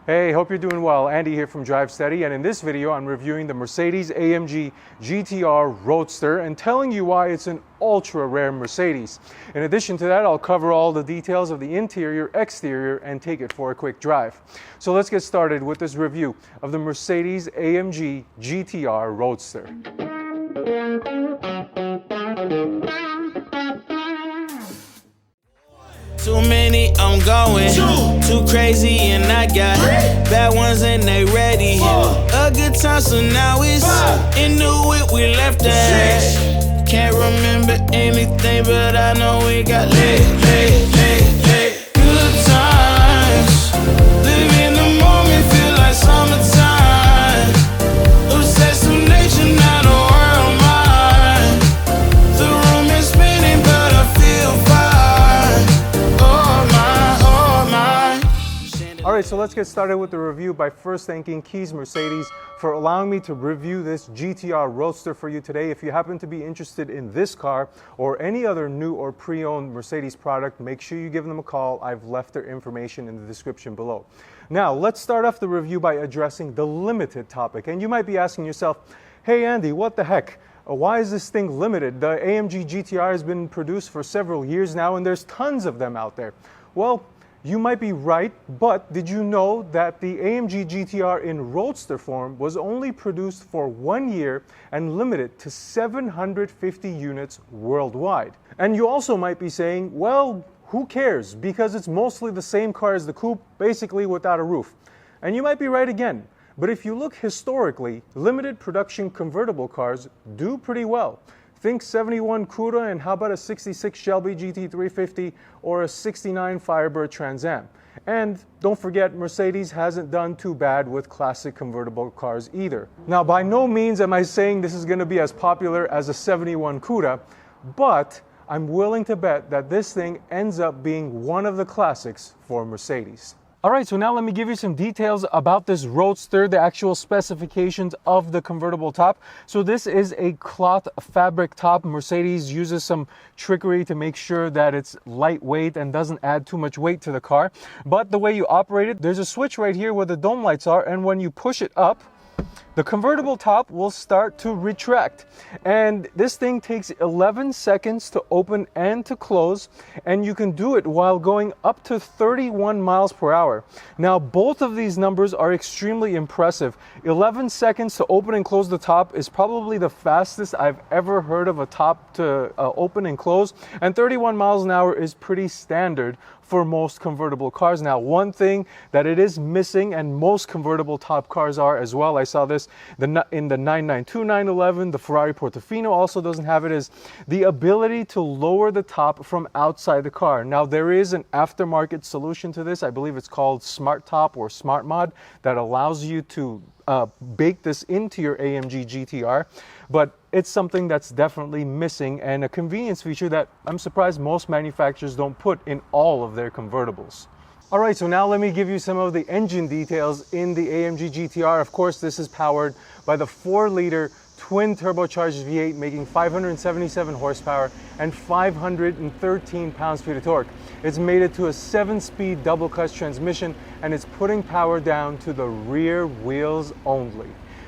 Hey, hope you're doing well. Andy here from Drive Steady, and in this video I'm reviewing the Mercedes AMG GTR Roadster and telling you why it's an ultra rare Mercedes. In addition to that, I'll cover all the details of the interior, exterior, and take it for a quick drive. So let's get started with this review of the Mercedes AMG GTR Roadster. Too many, I'm going. Too crazy, and I got bad ones, and they ready. A good time, so now it's in the whip, we left that. Can't remember anything, but I know we got lit. Good times, live in the moment, feel like summertime. Obsessed with nature, not a world mind. The room is spinning, but I feel fine. Alright, so let's get started with the review by first thanking Keys Mercedes for allowing me to review this GTR Roadster for you today. If you happen to be interested in this car or any other new or pre-owned Mercedes product, make sure you give them a call. I've left their information in the description below. Now, let's start off the review by addressing the limited topic. And you might be asking yourself, hey Andy, what the heck? Why is this thing limited? The AMG GTR has been produced for several years now and there's tons of them out there. Well, you might be right, but did you know that the AMG GTR in Roadster form was only produced for 1 year and limited to 750 units worldwide? And you also might be saying, well, who cares? Because it's mostly the same car as the Coupe, basically without a roof. And you might be right again. But if you look historically, limited production convertible cars do pretty well. Think 71 Cuda, and how about a 66 Shelby GT350 or a 69 Firebird Trans Am? And don't forget, Mercedes hasn't done too bad with classic convertible cars either. Now, by no means am I saying this is going to be as popular as a 71 Cuda, but I'm willing to bet that this thing ends up being one of the classics for Mercedes. Alright, so now let me give you some details about this Roadster, the actual specifications of the convertible top. So this is a cloth fabric top. Mercedes uses some trickery to make sure that it's lightweight and doesn't add too much weight to the car. But the way you operate it, there's a switch right here where the dome lights are, and when you push it up, the convertible top will start to retract, and this thing takes 11 seconds to open and to close, and you can do it while going up to 31 miles per hour. Now, both of these numbers are extremely impressive. 11 seconds to open and close the top is probably the fastest I've ever heard of a top to open and close, and 31 miles an hour is pretty standard for most convertible cars. Now, one thing that it is missing, and most convertible top cars are as well, I saw this in the 992 911, the Ferrari Portofino also doesn't have it, is the ability to lower the top from outside the car. Now, there is an aftermarket solution to this. I believe it's called Smart Top or Smart Mod, that allows you to bake this into your AMG GTR, but it's something that's definitely missing and a convenience feature that I'm surprised most manufacturers don't put in all of their convertibles. Alright, so now let me give you some of the engine details in the AMG GTR. Of course, this is powered by the 4-liter twin turbocharged V8 making 577 horsepower and 513 pounds-feet of torque. It's mated to a 7-speed double-clutch transmission, and it's putting power down to the rear wheels only.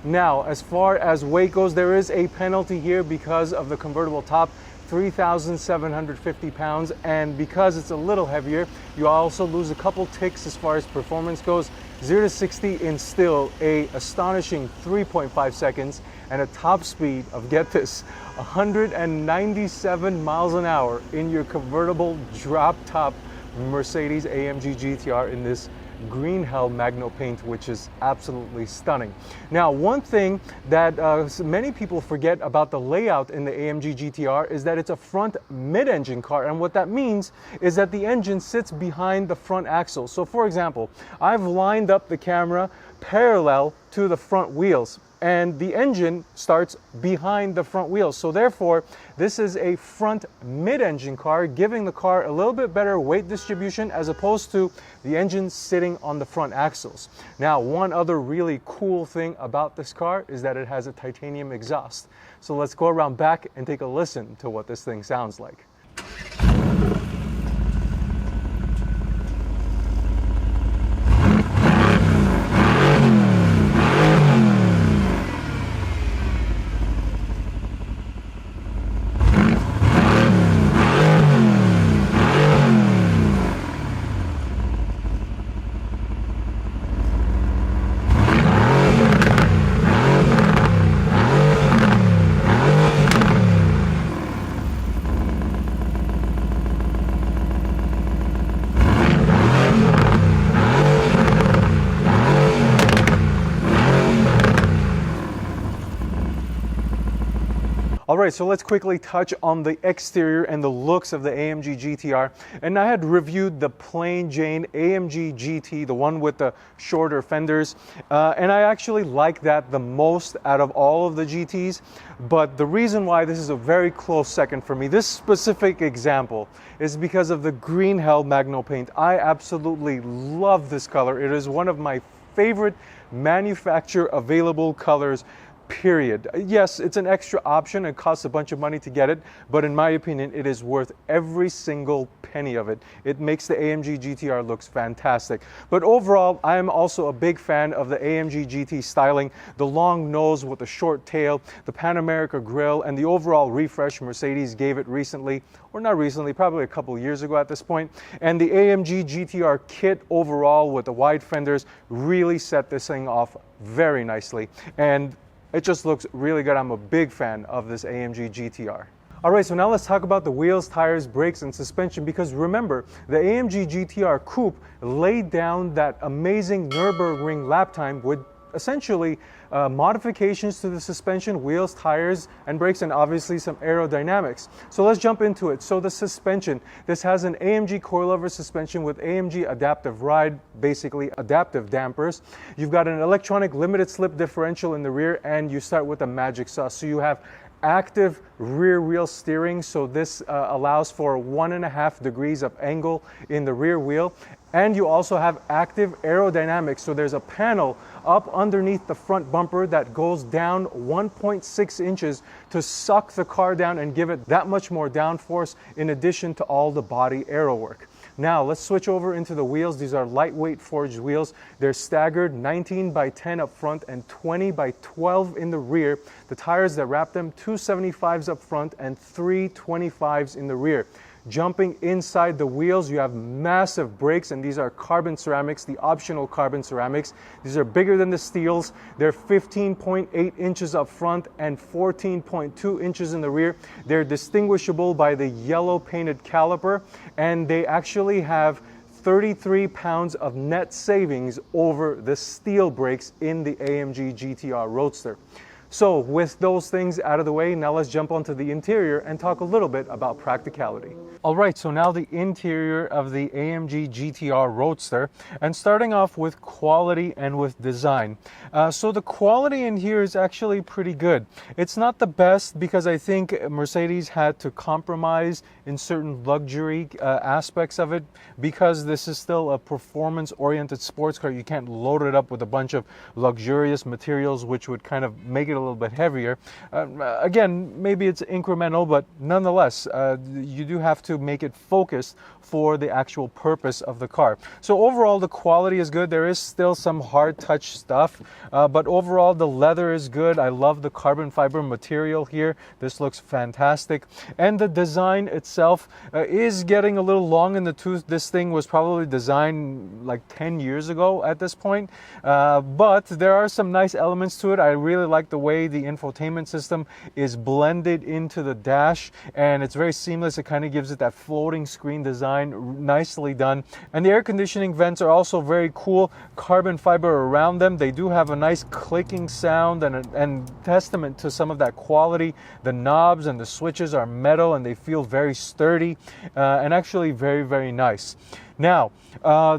Now, as far as weight goes, there is a penalty here because of the convertible top, 3,750 pounds, and because it's a little heavier, you also lose a couple ticks as far as performance goes. 0 to 60 in still a astonishing 3.5 seconds and a top speed of, get this, 197 miles an hour in your convertible drop-top Mercedes AMG GTR in this green hell magno paint, which is absolutely stunning. Now, one thing that many people forget about the layout in the AMG GTR is that it's a front mid-engine car, and what that means is that the engine sits behind the front axle. So for example, I've lined up the camera parallel to the front wheels, and the engine starts behind the front wheels. So therefore, this is a front mid-engine car, giving the car a little bit better weight distribution as opposed to the engine sitting on the front axles. Now, one other really cool thing about this car is that it has a titanium exhaust. So let's go around back and take a listen to what this thing sounds like. All right, so let's quickly touch on the exterior and the looks of the AMG GTR. And I had reviewed the plain Jane AMG GT, the one with the shorter fenders, and I actually like that the most out of all of the GTs. But the reason why this is a very close second for me, this specific example, is because of the green hell magno paint. I absolutely love this color. It is one of my favorite manufacturer available colors, period. Yes, it's an extra option. It costs a bunch of money to get it, but in my opinion, it is worth every single penny of it. It makes the AMG GTR looks fantastic. But overall, I am also a big fan of the AMG GT styling, the long nose with the short tail, the Panamericana grille, and the overall refresh Mercedes gave it recently, or not recently, probably a couple years ago at this point. And the AMG GTR kit overall with the wide fenders really set this thing off very nicely. And it just looks really good. I'm a big fan of this AMG GTR. All right, so now let's talk about the wheels, tires, brakes, and suspension, because remember, the AMG GTR Coupe laid down that amazing Nürburgring lap time with essentially modifications to the suspension, wheels, tires, and brakes, and obviously some aerodynamics. So let's jump into it. So the suspension, this has an AMG coilover suspension with AMG adaptive ride, basically adaptive dampers. You've got an electronic limited slip differential in the rear, and you start with a magic sauce. So you have active rear wheel steering, so this allows for 1.5 degrees of angle in the rear wheel. And you also have active aerodynamics, so there's a panel up underneath the front bumper that goes down 1.6 inches to suck the car down and give it that much more downforce in addition to all the body aero work. Now let's switch over into the wheels. These are lightweight forged wheels. They're staggered 19 by 10 up front and 20 by 12 in the rear. The tires that wrap them, 275s up front and 325s in the rear. Jumping inside the wheels, you have massive brakes, and these are carbon ceramics, the optional carbon ceramics. These are bigger than the steels. They're 15.8 inches up front and 14.2 inches in the rear. They're distinguishable by the yellow painted caliper, and they actually have 33 pounds of net savings over the steel brakes in the AMG GTR Roadster. So with those things out of the way, now let's jump onto the interior and talk a little bit about practicality. All right, so now the interior of the AMG GTR Roadster, and starting off with quality and with design. So the quality in here is actually pretty good. It's not the best because I think Mercedes had to compromise in certain luxury aspects of it, because this is still a performance-oriented sports car. You can't load it up with a bunch of luxurious materials, which would kind of make it a little bit heavier. Again, maybe it's incremental, but nonetheless, you do have to make it focused for the actual purpose of the car. So overall, the quality is good. There is still some hard touch stuff, but overall, the leather is good. I love the carbon fiber material here. This looks fantastic. And the design itself is getting a little long in the tooth. This thing was probably designed like 10 years ago at this point, but there are some nice elements to it. I really like the way the infotainment system is blended into the dash, and it's very seamless. It kind of gives it that floating screen design, nicely done. And the air conditioning vents are also very cool, carbon fiber around them. They do have a nice clicking sound and testament to some of that quality. The knobs and the switches are metal and they feel very sturdy and actually very, very nice. Now,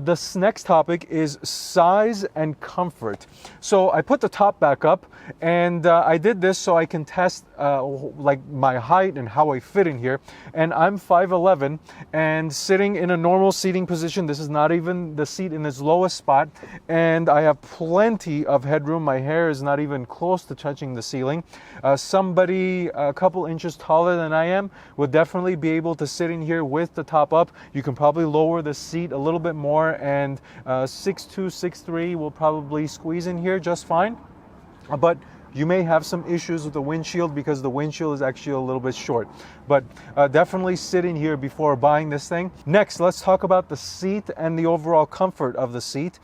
this next topic is size and comfort. So I put the top back up, and I did this so I can test like my height and how I fit in here. And I'm 5'11", and sitting in a normal seating position. This is not even the seat in its lowest spot, and I have plenty of headroom. My hair is not even close to touching the ceiling. Somebody a couple inches taller than I am would definitely be able to sit in here with the top up. You can probably lower the seat a little bit more, and 6'2", 6'3" will probably squeeze in here just fine. But you may have some issues with the windshield because the windshield is actually a little bit short. But definitely sit in here before buying this thing. Next, let's talk about the seat and the overall comfort of the seat.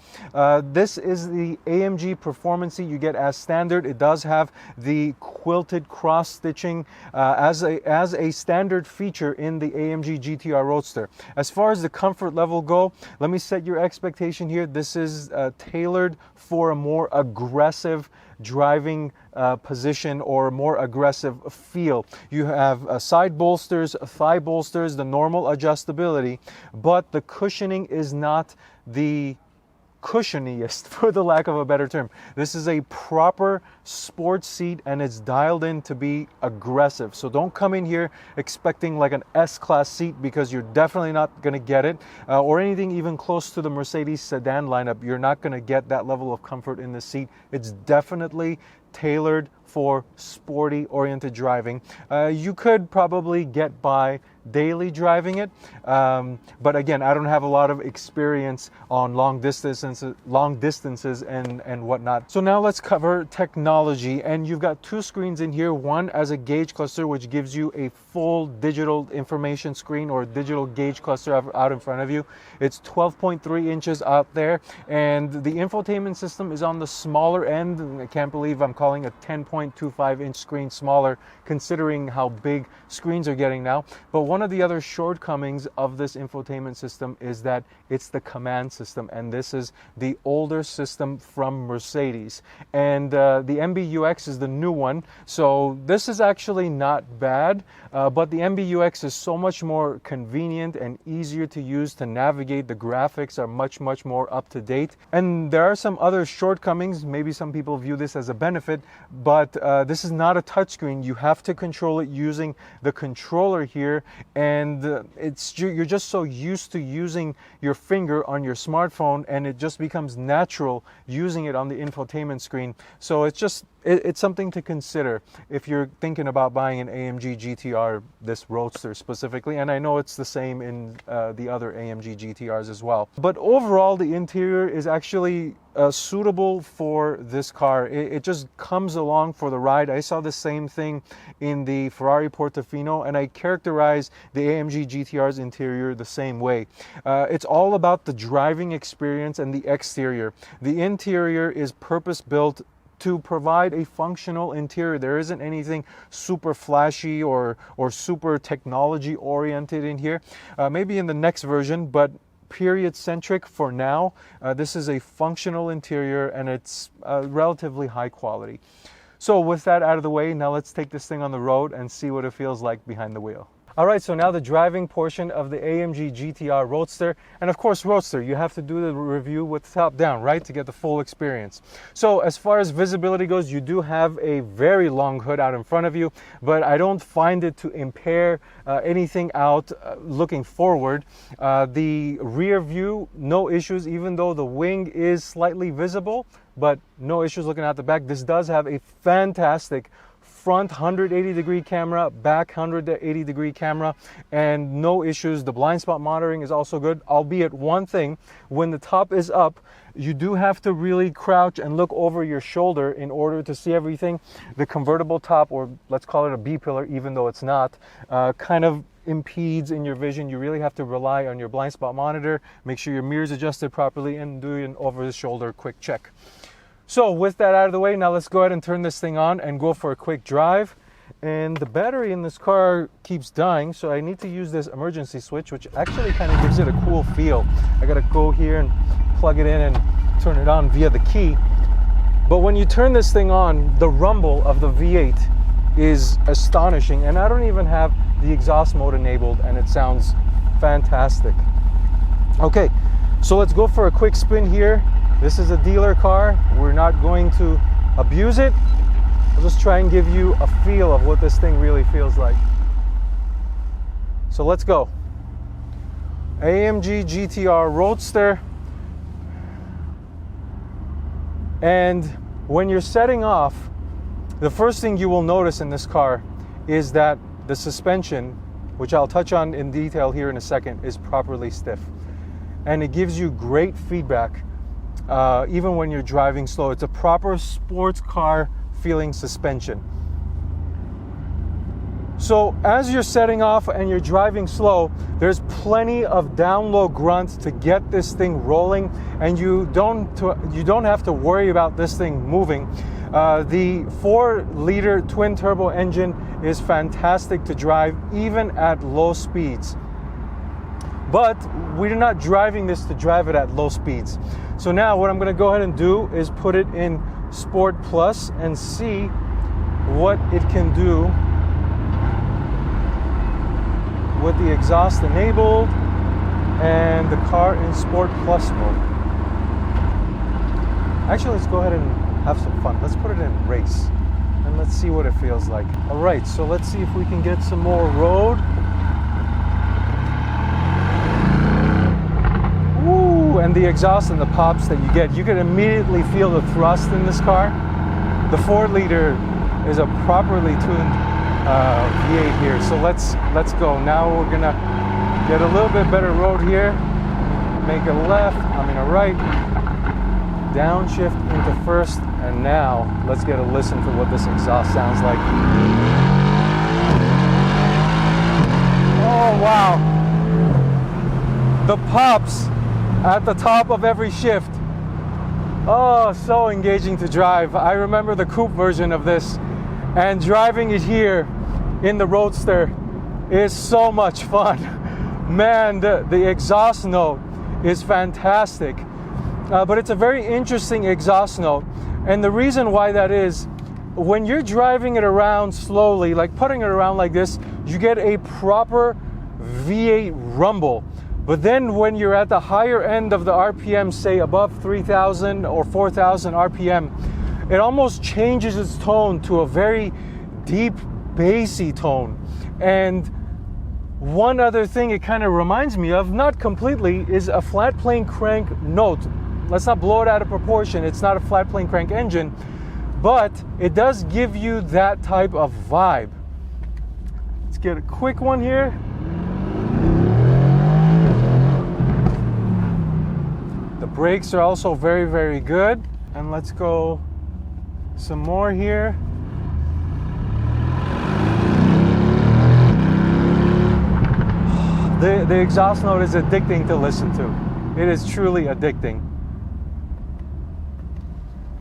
This is the AMG Performance seat you get as standard. It does have the quilted cross stitching as a standard feature in the AMG GTR Roadster. As far as the comfort level go, let me set your expectation here. This is tailored for a more aggressive driving position or more aggressive feel. You have side bolsters, thigh bolsters, the normal adjustability, but the cushioning is not the cushioniest, for the lack of a better term. This is a proper sports seat and it's dialed in to be aggressive. So don't come in here expecting like an S-Class seat, because you're definitely not going to get it, or anything even close to the Mercedes sedan lineup. You're not going to get that level of comfort in the seat. It's definitely tailored for sporty oriented driving. You could probably get by daily driving it, but again, I don't have a lot of experience on long distances and whatnot. So now let's cover technology, and you've got two screens in here. One as a gauge cluster, which gives you a full digital information screen or digital gauge cluster out in front of you. It's 12.3 inches out there, and the infotainment system is on the smaller end. I can't believe I'm calling a 10.25 inch screen smaller, considering how big screens are getting now. But one of the other shortcomings of this infotainment system is that it's the command system, and this is the older system from Mercedes, and the MBUX is the new one. So this is actually not bad, but the MBUX is so much more convenient and easier to use to navigate. The graphics are much more up to date, and there are some other shortcomings. Maybe some people view this as a benefit, but this is not a touchscreen. You have to control it using the controller here, and you're just so used to using your finger on your smartphone, and it just becomes natural using it on the infotainment screen. So it's something to consider if you're thinking about buying an AMG GTR, this Roadster specifically, and I know it's the same in the other AMG GTRs as well. But overall, the interior is actually suitable for this car. It just comes along for the ride. I saw the same thing in the Ferrari Portofino, and I characterize the AMG GTR's interior the same way. It's all about the driving experience and the exterior. The interior is purpose-built to provide a functional interior. There isn't anything super flashy or super technology oriented in here. Maybe in the next version, but period centric for now. This is a functional interior, and it's relatively high quality. So with that out of the way, now let's take this thing on the road and see what it feels like behind the wheel. All right, so now the driving portion of the AMG GTR Roadster. And of course, Roadster, you have to do the review with top down, right, to get the full experience. So as far as visibility goes, you do have a very long hood out in front of you, but I don't find it to impair anything out looking forward. The rear view, no issues, even though the wing is slightly visible, but no issues looking at the back. This does have a fantastic front 180-degree camera, back 180-degree camera, and no issues. The blind spot monitoring is also good, albeit one thing, when the top is up, you do have to really crouch and look over your shoulder in order to see everything. The convertible top, or let's call it a B-pillar, even though it's not, kind of impedes in your vision. You really have to rely on your blind spot monitor, make sure your mirror's adjusted properly, and do an over-the-shoulder quick check. So with that out of the way, now let's go ahead and turn this thing on and go for a quick drive. And the battery in this car keeps dying, so I need to use this emergency switch, which actually kind of gives it a cool feel. I gotta go here and plug it in and turn it on via the key. But when you turn this thing on, the rumble of the V8 is astonishing, and I don't even have the exhaust mode enabled, and it sounds fantastic. Okay, so let's go for a quick spin here. This is a dealer car. We're not going to abuse it. I'll just try and give you a feel of what this thing really feels like. So let's go. AMG GTR Roadster. And when you're setting off, the first thing you will notice in this car is that the suspension, which I'll touch on in detail here in a second, is properly stiff. And it gives you great feedback. Even when you're driving slow. It's a proper sports car feeling suspension. So as you're setting off and you're driving slow, there's plenty of down-low grunt to get this thing rolling, and you don't have to worry about this thing moving. The 4-liter twin-turbo engine is fantastic to drive even at low speeds. But we're not driving this to drive it at low speeds. So now what I'm going to go ahead and do is put it in Sport Plus and see what it can do with the exhaust enabled and the car in Sport Plus mode. Actually, let's go ahead and have some fun. Let's put it in race and let's see what it feels like. All right, so let's see if we can get some more road. Woo, and the exhaust and the pops that you can immediately feel the thrust in this car. The 4-liter is a properly tuned V8 here. So let's go. Now we're gonna get a little bit better road here. Make a left, a right. Downshift into first, and now let's get a listen to what this exhaust sounds like. Oh wow! The pops at the top of every shift. Oh, so engaging to drive. I remember the coupe version of this, and driving it here in the Roadster is so much fun. Man, the exhaust note is fantastic. But it's a very interesting exhaust note. And the reason why that is, when you're driving it around slowly, like putting it around like this, you get a proper V8 rumble. But then when you're at the higher end of the RPM, say above 3,000 or 4,000 RPM, it almost changes its tone to a very deep, bassy tone. And one other thing it kind of reminds me of, not completely, is a flat plane crank note. Let's not blow it out of proportion. It's not a flat plane crank engine, but it does give you that type of vibe. Let's get a quick one here. The brakes are also very, very good. And let's go some more here. The exhaust note is addicting to listen to. It is truly addicting.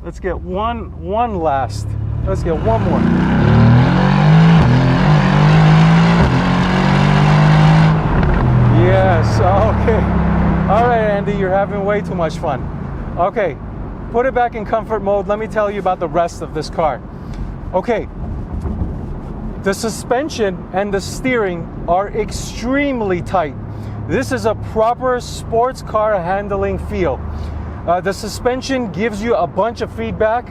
Let's get one last. Let's get one more. Yes, okay. All right, Andy, you're having way too much fun. Okay, put it back in comfort mode. Let me tell you about the rest of this car. Okay, the suspension and the steering are extremely tight. This is a proper sports car handling feel. The suspension gives you a bunch of feedback.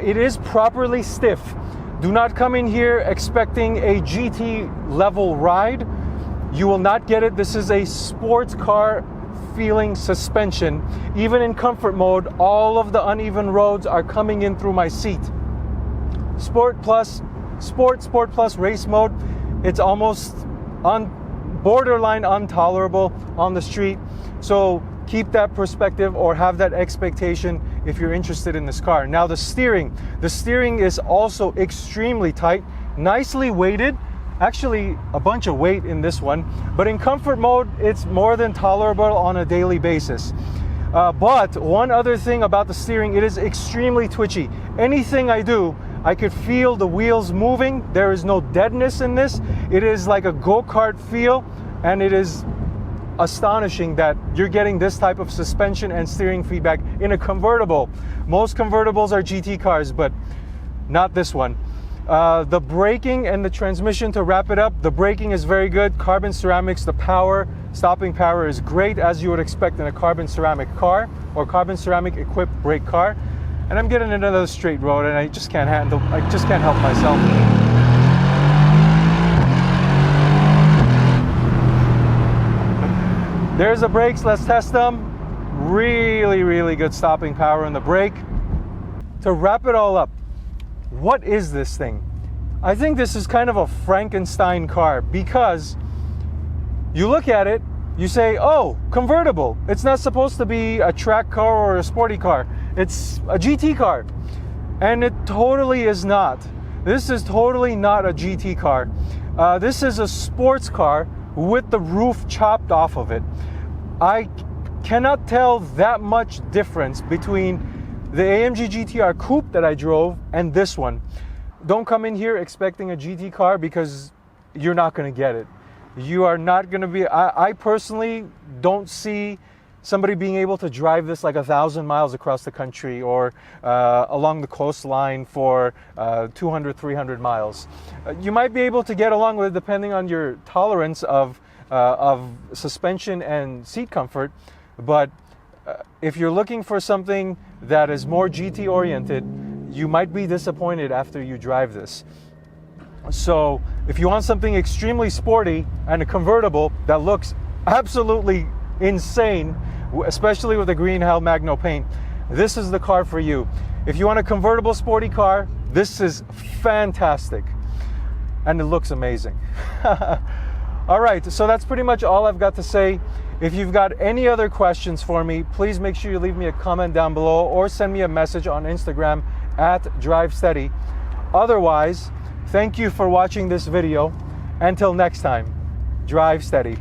It is properly stiff. Do not come in here expecting a GT level ride. You will not get it. This is a sports car feeling suspension. Even in comfort mode, all of the uneven roads are coming in through my seat. Sport Plus race mode, it's almost borderline intolerable on the street. So keep that perspective or have that expectation if you're interested in this car. Now the steering is also extremely tight, nicely weighted. Actually, a bunch of weight in this one, but in comfort mode, it's more than tolerable on a daily basis. But one other thing about the steering, it is extremely twitchy. Anything I do, I could feel the wheels moving. There is no deadness in this. It is like a go-kart feel, and it is astonishing that you're getting this type of suspension and steering feedback in a convertible. Most convertibles are GT cars, but not this one. The braking and the transmission, to wrap it up, the braking is very good. Carbon ceramics, the power, stopping power is great, as you would expect in a carbon ceramic car or carbon ceramic equipped brake car. And I'm getting another straight road, and I just can't help myself. There's the brakes, let's test them. Really, really good stopping power in the brake. To wrap it all up, what is this thing? I think this is kind of a Frankenstein car, because you look at it, you say, oh, convertible. It's not supposed to be a track car or a sporty car. It's a GT car. And it totally is not. This is totally not a GT car. This is a sports car with the roof chopped off of it. I cannot tell that much difference between the AMG GTR Coupe that I drove and this one. Don't come in here expecting a GT car, because you're not going to get it. You are not going to be, I personally don't see somebody being able to drive this like 1,000 miles across the country or along the coastline for 200, 300 miles. You might be able to get along with it depending on your tolerance of suspension and seat comfort, but if you're looking for something that is more GT oriented, you might be disappointed after you drive this. So if you want something extremely sporty and a convertible that looks absolutely insane, especially with the green hell magno paint, this is the car for you. If you want a convertible sporty car, this is fantastic and it looks amazing. All right, so that's pretty much all I've got to say. If you've got any other questions for me, please make sure you leave me a comment down below or send me a message on Instagram at DriveSteady. Otherwise, thank you for watching this video. Until next time, drive steady.